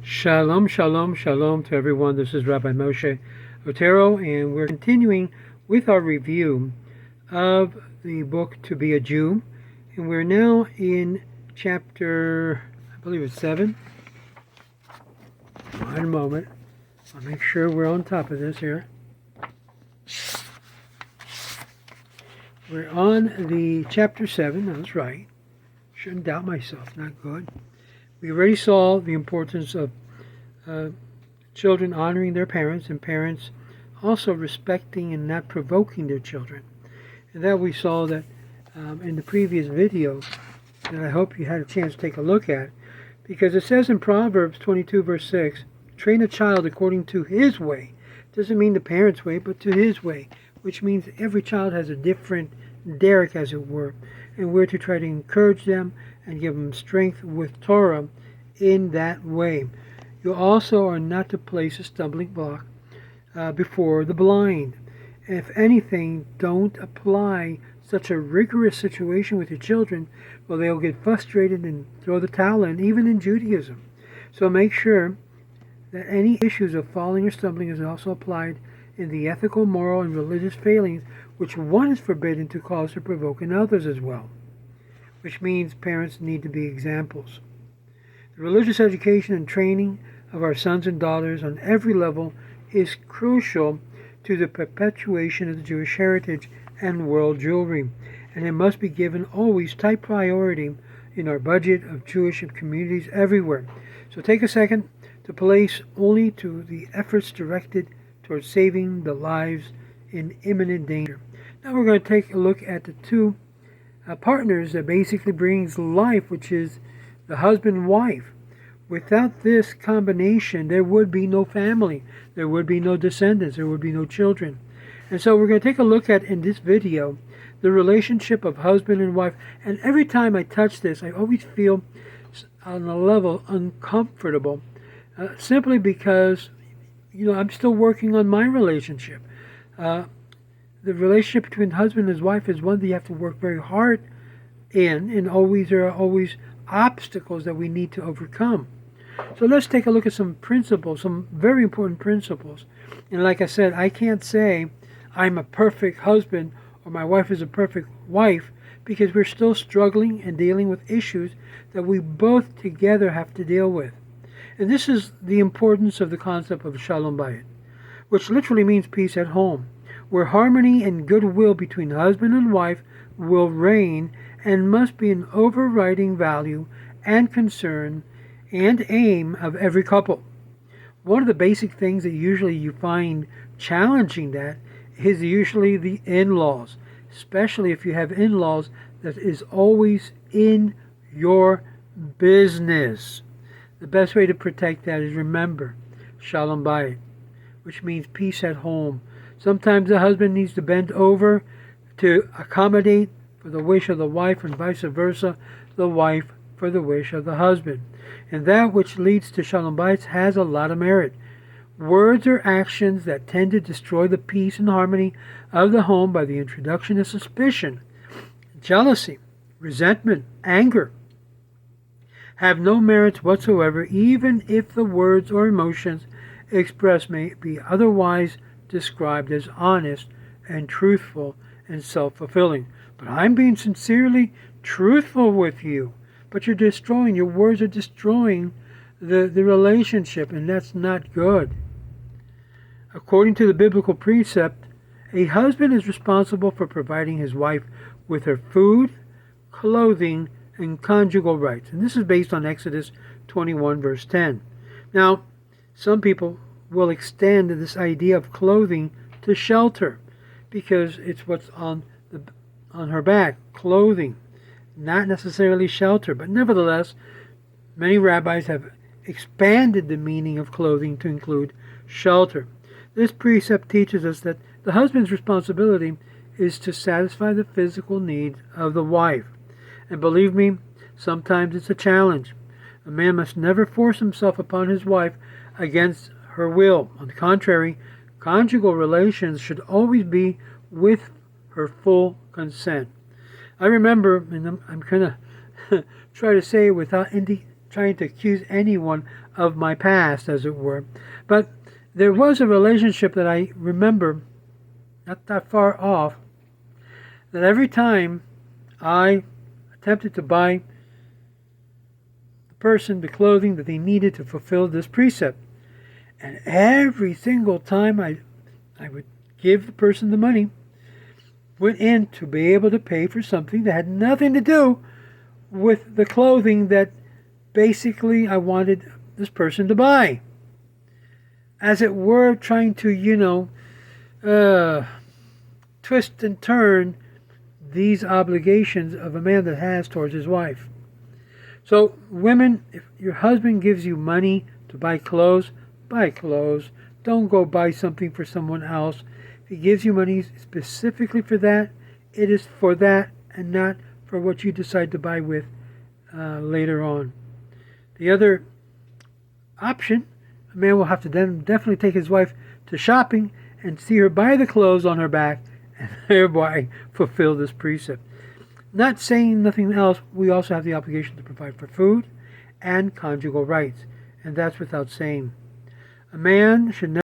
Shalom, shalom, shalom to everyone. This is Rabbi Moshe Otero, and we're continuing with our review of the book To Be a Jew. And we're now in chapter, I believe it's 7. One moment. I'll make sure we're on top of this here. We're on the chapter 7. That's right. Shouldn't doubt myself. Not good. We already saw the importance of children honoring their parents, and parents also respecting and not provoking their children. And that we saw that in the previous video that I hope you had a chance to take a look at, because it says in Proverbs 22 verse 6, train a child according to his way. Doesn't mean the parent's way, but to his way, which means every child has a different derek, as it were, and we're to try to encourage them and give them strength with Torah in that way. You also are not to place a stumbling block before the blind. If anything, don't apply such a rigorous situation with your children, well, they'll get frustrated and throw the towel in, even in Judaism. So make sure that any issues of falling or stumbling is also applied in the ethical, moral, and religious failings, which one is forbidden to cause or provoke in others as well, which means parents need to be examples. The religious education and training of our sons and daughters on every level is crucial to the perpetuation of the Jewish heritage and world Jewry, and it must be given always top priority in our budget of Jewish communities everywhere. So take a second to place only to the efforts directed towards saving the lives in imminent danger. Now we're going to take a look at the two partners that basically brings life, which is the husband and wife. Without this combination, there would be no family, there would be no descendants, there would be no children. And so we're going to take a look at, in this video, the relationship of husband and wife. And every time I touch this, I always feel on a level uncomfortable, simply because, I'm still working on my relationship. The relationship between husband and his wife is one that you have to work very hard in, and there are always obstacles that we need to overcome. So let's take a look at some principles, some very important principles. And like I said, I can't say I'm a perfect husband or my wife is a perfect wife, because we're still struggling and dealing with issues that we both together have to deal with. And this is the importance of the concept of Shalom Bayit, which literally means peace at home, where harmony and goodwill between husband and wife will reign and must be an overriding value and concern and aim of every couple. One of the basic things that usually you find challenging that is usually the in-laws, especially if you have in-laws that is always in your business. The best way to protect that is, remember, Shalom Bayit, which means peace at home. Sometimes the husband needs to bend over to accommodate for the wish of the wife, and vice versa, the wife for the wish of the husband. And that which leads to Shalom Bayit has a lot of merit. Words or actions that tend to destroy the peace and harmony of the home by the introduction of suspicion, jealousy, resentment, anger, have no merits whatsoever, even if the words or emotions expressed may be otherwise described as honest and truthful and self-fulfilling. But I'm being sincerely truthful with you. But your words are destroying the relationship, and that's not good. According to the biblical precept, a husband is responsible for providing his wife with her food, clothing, and conjugal rights. And this is based on Exodus 21 verse 10. Now, some people will extend this idea of clothing to shelter, because it's what's on her back, clothing, not necessarily shelter. But nevertheless, many rabbis have expanded the meaning of clothing to include shelter. This precept teaches us that the husband's responsibility is to satisfy the physical needs of the wife. And believe me, sometimes it's a challenge. A man must never force himself upon his wife against her will. On the contrary, conjugal relations should always be with her full consent. I remember, and I'm going to try to say it without trying to accuse anyone of my past, as it were. But there was a relationship that I remember, not that far off, that every time I attempted to buy the person the clothing that they needed to fulfill this precept, and every single time I would give the person the money, went in to be able to pay for something that had nothing to do with the clothing that basically I wanted this person to buy. As it were, trying to, twist and turn these obligations of a man that has towards his wife. So, women, if your husband gives you money to buy clothes, buy clothes. Don't go buy something for someone else. If he gives you money specifically for that, it is for that and not for what you decide to buy with later on. The other option, a man will have to then definitely take his wife to shopping and see her buy the clothes on her back and thereby fulfill this precept. Not saying nothing else, we also have the obligation to provide for food and conjugal rights, and that's without saying. A man should